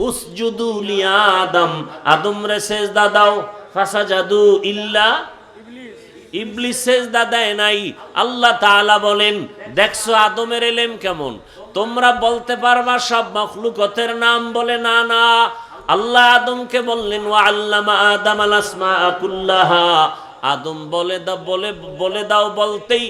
উসজুদু লিআদম, আদম রে সেজদা দাও, ফাসাজাদু ইল্লা ইবলিস সেজদা দেয় নাই। আল্লাহ তাআলা বলেন, দেখছো আদমের ইলম কেমন? তোমরা বলতে পারবা সব মাখলুকাতের নাম, বলে না না। আল্লাহ আদমকে বললেন, ওয়া আল্লামা আদামাল আসমাআ কুল্লাহা, আদম বলে দাও বলতেই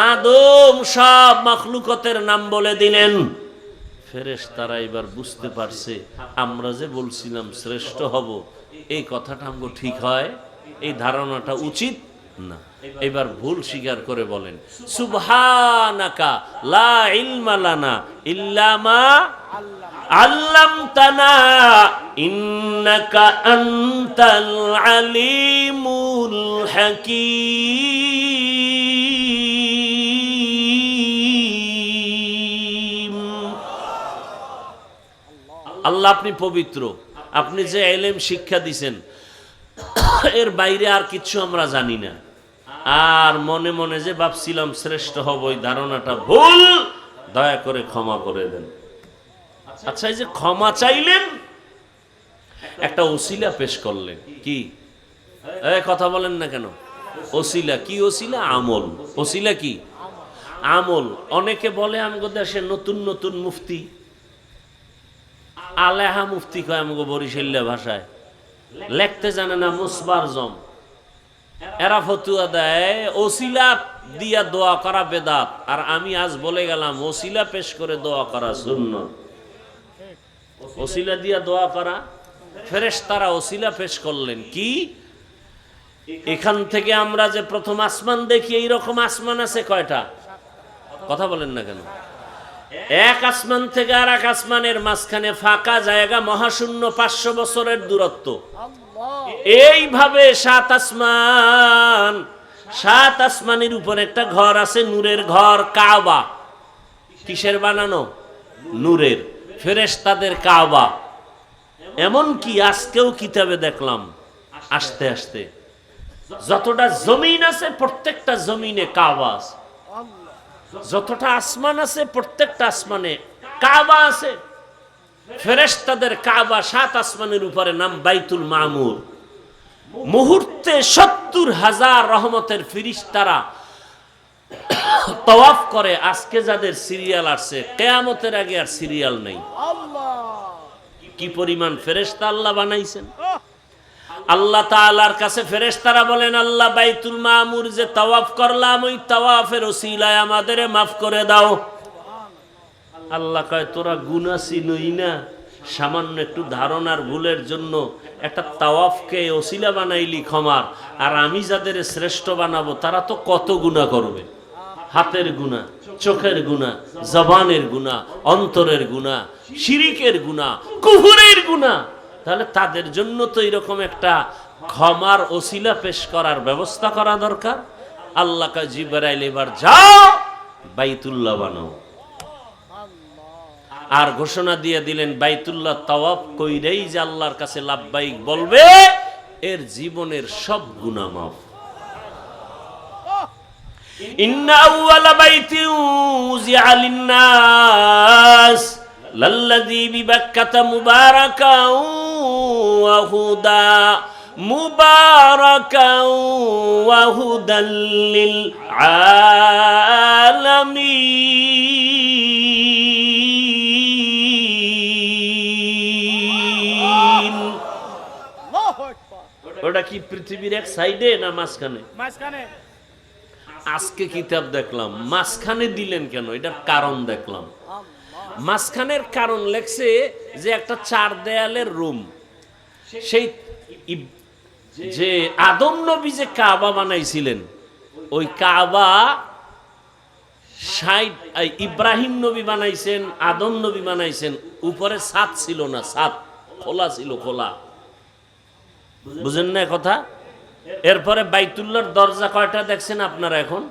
আদম সব মাখলুকাতের নাম বলে দিলেন। ফেরেশতারা এবার বুঝতে পারছে, আমরা যে বলছিলাম শ্রেষ্ঠ হব, এই কথাটা আমগো ঠিক হয়, এই ধারণাটা উচিত না। এবার ভুল স্বীকার করে বলেন, সুবহানাকা লা ইলমা লানা ইল্লা মা আল্লামতানা ইন্নাকা আনতাল আলিমুল হাকীম। আল্লাহ আপনি পবিত্র, আপনি যে ইলম শিক্ষা দিয়েছেন এর বাইরে আর কিছু আমরা জানি না। আর মনে মনে যে ভাবছিলাম শ্রেষ্ঠ হব, ওই ধারণাটা ভুল, দয়া করে ক্ষমা করে দেন। আচ্ছা, এই যে ক্ষমা চাইলেন, একটা ওসিলা পেশ করলেন, কি কথা বলেন না কেন? ওসিলা কি? ওসিলা আমল। ওসিলা কি? আমল। অনেকে বলে আমগো দেশে নতুন নতুন মুফতি, আলেহা মুফতি কয় আমগো বরিশাল্য ভাষায়, লিখতে জানে না, মুসবার জম। এরা ফতুয়া দেয় ওসিলা দিয়া দোয়া করা বেদাত, আর আমি আজ বলে গেলাম ওসিলা পেশ করে দোয়া করা সুন্নাত। ওসিলা দিয়া দোয়া করা, ফেরেশতারা ওসিলা পেশ করলেন কি? এখান থেকে আমরা যে প্রথম আসমান দেখি, এইরকম আসমান আছে কয়টা? কথা বলেন না কেন? এক আসমান থেকে আর এক আসমানের মাঝখানে ফাঁকা জায়গা, মহাশূন্য, 500 বছরের দূরত্ব। এইভাবে 7 আসমান, 7 আসমানের উপর একটা ঘর আছে, নূরের ঘর, কাবা। কিসের বানানো? নূরের। ফেরেশতাদের কাবা। এমন কি আজকেও কিতাবে দেখলাম, আস্তে আস্তে যতটা জমিন আছে প্রত্যেকটা জমিনে কাবা আছে, যতটা আসমান আছে প্রত্যেকটা আসমানে কাবা আছে। ফেরেশতাদের কাবা 7 আসমানের উপরে, নাম বাইতুল মামুর। মুহূর্তে 70,000 রহমতের ফেরেশতারা তাওয়াফ করে। আজকে যাদের সিরিয়াল আসছে, কিয়ামতের আগে আর সিরিয়াল নেই। কি পরিমাণ ফেরেশতা আল্লাহ বানাইছেন! আল্লাহ তাআলার কাছে ফেরেশতারা বলেন, আল্লাহ বাইতুল মামুর যে তাওয়াফ করলাম, ওই তাওয়াফের ওসিলায় আমাদের মাফ করে দাও। আল্লাহ কয়, তোরা গুনাহ চিনই না, সামান্য একটু ধারণার ভুলের জন্য একটা তাওয়াফকে ওসিলা বানাইলি ক্ষমার, আর আমি যাদের শ্রেষ্ঠ বানাবো তারা তো কত গুনাহ করবে। হাতের গুনাহ, চোখের গুনাহ, জবানের গুনাহ, অন্তরের গুনাহ, শিরিকের গুনাহ, কুফরের গুনাহ। তাহলে তাদের জন্য তো এরকম একটা ক্ষমার ওসিলা পেশ করার ব্যবস্থা করা দরকার। আল্লাহ কয়, জিবরাইল এবার যাও বাইতুল্লাহ বানাও। আর ঘোষণা দিয়ে দিলেন, বাইতুল্লাহ তাওয়াফ কইরেই যে আল্লাহর কাছে লাব্বাইক বলবে, এর জীবনের সব গুনাহ মাফ। ইন্না আউয়ালা বাইতিন উযিআ লিন-নাস লাল্লাযী বিবাক্কাতা মুবারাকান ওয়া হুদা মুবারাকান ওয়া হুদাল লিল আলামিন। ওটা কি পৃথিবীর এক সাইডে না মাঝখানে? মাঝখানে। আজকে কিতাব দেখলাম, মাঝখানে দিলেন কেন? এটার কারণ দেখলাম। মাঝখানের কারণ লেখছে যে একটা 4 দেয়ালের রুম, সেই যে আদম নবী যে কাবা বানাইছিলেন, ওই কাবা ইব্রাহিম নবী বানাইছেন, আদম নবী বানাইছেন। উপরে ছাদ ছিল না, ছাদ খোলা ছিল, খোলা। বুঝেন না কথা? এরপরে বাইতুল্লাহর দরজা কয়টা দেখছেন আপনারা এখন?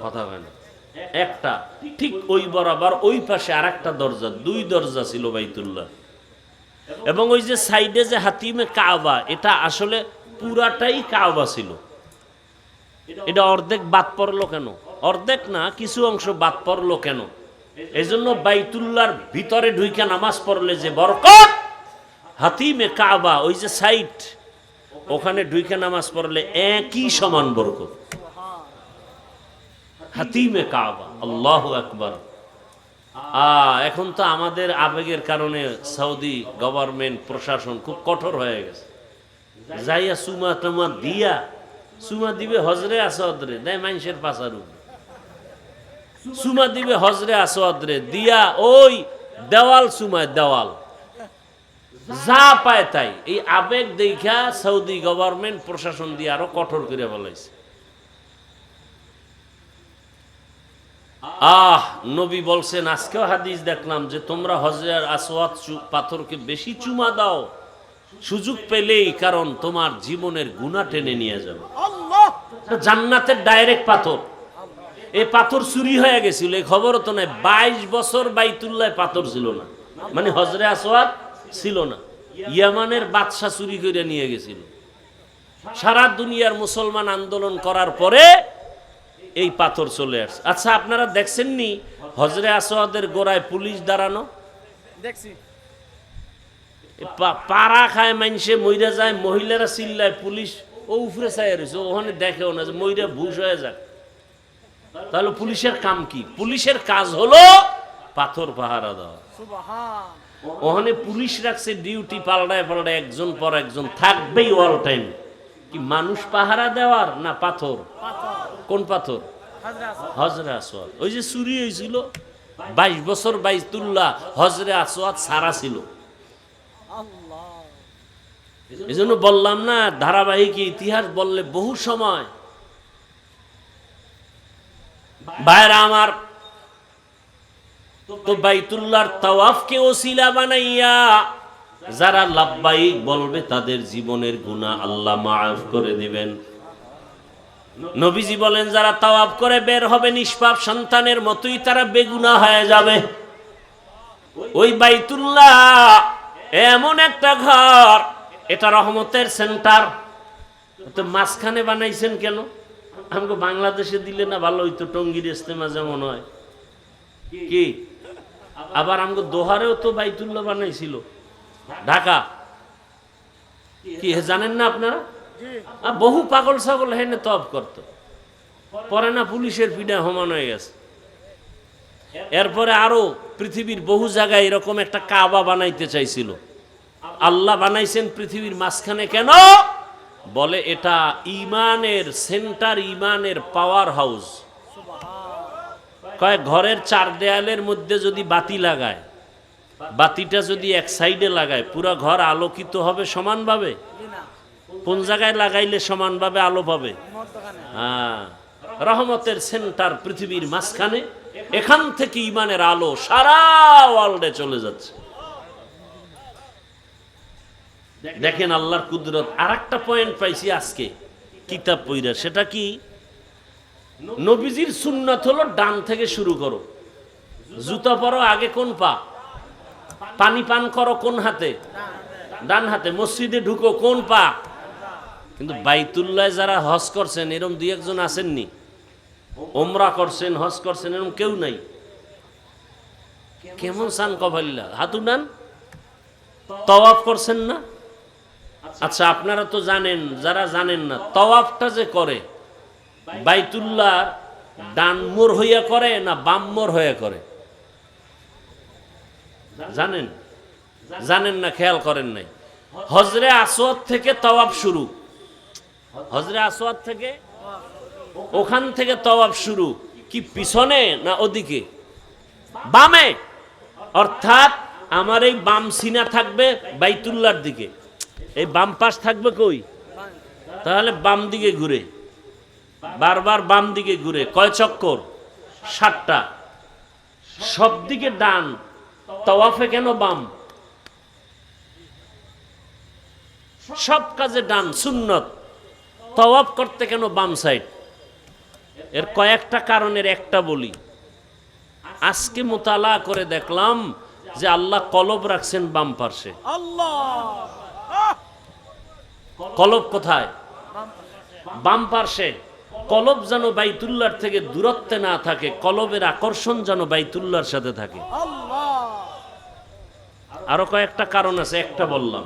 কথা হয় না, একটা। ঠিক ওই বরাবর ওই পাশে আর একটা দরজা, 2 দরজা ছিল বাইতুল্লাহ। এবং ওই যে সাইডে যে হাতিমে কাবা, এটা আসলে পুরাটাই কাবা ছিল। এটা অর্ধেক বাদ পড়লো কেন? অর্ধেক না, কিছু অংশ বাদ পড়লো কেন? এজন্য বাইতুল্লাহর ভিতরে ঢুইকা নামাজ পড়লে যে বরকত, হাতিমে কাবা ওই যে সাইট, ওখানে ঢুইকা নামাজ পড়লে একই সমান বরকত। হাতিমে কাবা, আল্লাহু আকবার। এখন তো আমাদের আবেগের কারণে সৌদি গভর্নমেন্ট প্রশাসন খুব কঠোর হয়ে গেছে। যাইয়া চুমা টুমা দিয়া, চুমা দিবে হজরে আসওয়াদরে, দেয় মানুষের পাশার উপরে। চুমা দিবে হজরে আসওয়াদরে দিয়া ওই দেওয়াল চুমায়, দেওয়াল যা পায় তাই। এই আবেগ দেখা সৌদি গভর্নমেন্ট প্রশাসন দিয়ে আরো কঠোর করে বলাইছে। নবী বলছেন, আজকেও হাদিস দেখলাম যে তোমরা হজরে আসওয়াদ পাথরকে বেশি চুমা দাও সুযোগ পেলেই, কারণ তোমার জীবনের গুনাহ টেনে নিয়ে যাবে। জান্নাতের ডাইরেক্ট পাথর। এই পাথর চুরি হয়ে গেছিল, এই খবরও তো নাই। 22 বছর বাইতুল্লাহ পাথর ছিল না, মানে হজরে আসওয়াদ ছিল না। ইয়ামানের বাদশা চুরি করে নিয়ে গেছিল। সারা দুনিয়ার মুসলমান আন্দোলন করার পরে এই পাথর চলে আসছে। আচ্ছা, আপনারা দেখছেননি হজরে আসওয়াদের গোড়ায় পুলিশ দাঁড়ানো? দেখছি। পাড়া খায় মানুষে, মইরা যায়, মহিলারা চিল্লায়, পুলিশ ও উপরে চাইয়া রয়েছে, ওখানে দেখেও না যে মইরা ভুষ হয়ে যাক। তাহলে পুলিশের কাম কি? পুলিশের কাজ হলো পাথর পাহারা দেওয়া। ওখানে পুলিশ রাখছে ডিউটি, পাল্টায় পাল্টায় একজন পর একজন থাকবেই অল টাইম। কি মানুষ পাহারা দেওয়ার না পাথর? কোন পাথর? হজরে আসওয়াদ। ওই যে চুরি হয়েছিল 22 বছর বাইতুল্লাহ হজরে আসওয়াদ সারা ছিল। এই জন্য বললাম না, ধারাবাহিক ইতিহাস বললে বহু সময়। ভাইরা আমার, তো বাইতুল্লাহর তাওয়াফকে ওসিলা বানাইয়া যারা লাব্বাইক বলবে তাদের জীবনের গুনাহ আল্লাহ মাফ করে দিবেন। নবীজি বলেন, যারা তাওয়াফ করে বের হবে নিষ্পাপ সন্তানের মতোই তারা বেগুনাহ হয়ে যাবে। ওই বাইতুল্লাহ এমন একটা ঘর, এটা রহমতের সেন্টার। তো মাঝখানে বানাইছেন কেন? আমাকে বাংলাদেশে দিলে না ভালো হইতো, টঙ্গীর ইস্তেমা যেমন হয়। কি আবার আমাকে দোহারেও তো বাইতুল্লাহ বানাইছিল, ঢাকা। কি জানেন না আপনারা? বহু পাগল ছাগল হেনে তব করতো, পরে না পুলিশের পিঠা সমান হয়ে গেছে। এরপরে আরো পৃথিবীর বহু জায়গায় এরকম একটা কাবা বানাইতে চাইছিল। আল্লাহ বানাইছেন পৃথিবীর মাঝখানে কেন? বলে এটা ইমানের সেন্টার, ইমানের পাওয়ার হাউস। কয় ঘরের 4 দেয়ালের মধ্যে যদি বাতি লাগায়, বাতিটা যদি এক সাইডে লাগায়, পুরো ঘর আলোকিত হবে সমানভাবে? কোন জায়গায় লাগাইলে সমানভাবে আলো পাবে? রহমতের সেন্টার পৃথিবীর মাঝখানে, এখান থেকে ইমানের আলো সারা ওয়ার্ল্ডে চলে যাচ্ছে। দেখেন আল্লাহর কুদরত। আর একটা পয়েন্ট পাইছি আজকে কিতাব পইরা, সেটা কি? নবীজির সুন্নাত হলো ডান থেকে শুরু করো, জুতা পরো আগে কোন পা, পানি পান করো কোন হাতে? ডান হাতে। মসজিদে ঢুকো কোন পা? কিন্তু বাইতুল্লাহ যারা হজ করছেন, এরকম 2-1 আসেননি? ওমরা করছেন, হজ করছেন, এরকম কেউ নাই। কেমন সান কবাল্লা হাতু ডান? তাওয়াফ করছেন না? আচ্ছা, আপনারা তো জানেন, যারা জানেন না, তাওয়াফটা যে করে বাইতুল্লাহ ডান মোড় হইয়া করে না বাম মোড় হইয়া করে? জানেন? জানেন না, খেয়াল করেন নাই। হজরে আসওয়াদ থেকে তাওয়াফ শুরু, হজরে আসওয়াদ থেকে, ওখান থেকে তাওয়াফ শুরু। কি পিছনে না ওদিকে? বামে। অর্থাৎ আমার এই বাম সিনা থাকবে বাইতুল্লাহর দিকে, এই বাম পাশ থাকবে কই? তাহলে বাম দিকে ঘুরে, বারবার বাম দিকে ঘুরে। কয় চক্কর? 7টা। সব দিকে ডান। তাওয়াফে কেন বাম? সব কাজে ডান, সুন্নত। তাওয়াফ করতে কেন বাম সাইড? এর কয়েকটা কারণের একটা বলি। আজকে মোতালা করে দেখলাম যে আল্লাহ কলব রাখছেন বাম পাশে। কলব কোথায়? বাম পাশে। কলব যেন বাইতুল্লাহর থেকে দূরত্বে না থাকে, কলবের আকর্ষণ যেন বাইতুল্লাহর সাথে থাকে। আরো কয়েকটা কারণ আছে, একটা বললাম।